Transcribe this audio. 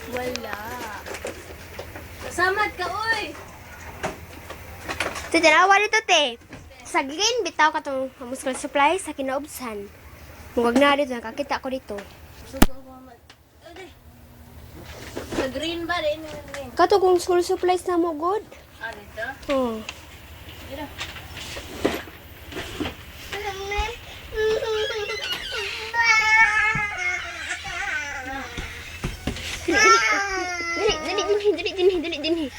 Wala. Kasamad ka, oy! Ito, dalawa dito, te. Sa gin, bitaw ka itong school supplies sa kinaubsan. Huwag na dito, nakakita ko dito. Sugo ako, mamad. Sa green ba? Rin yung green. Kato kung school supplies na mo, good. Ah, dito? Oh. Dito. Dili.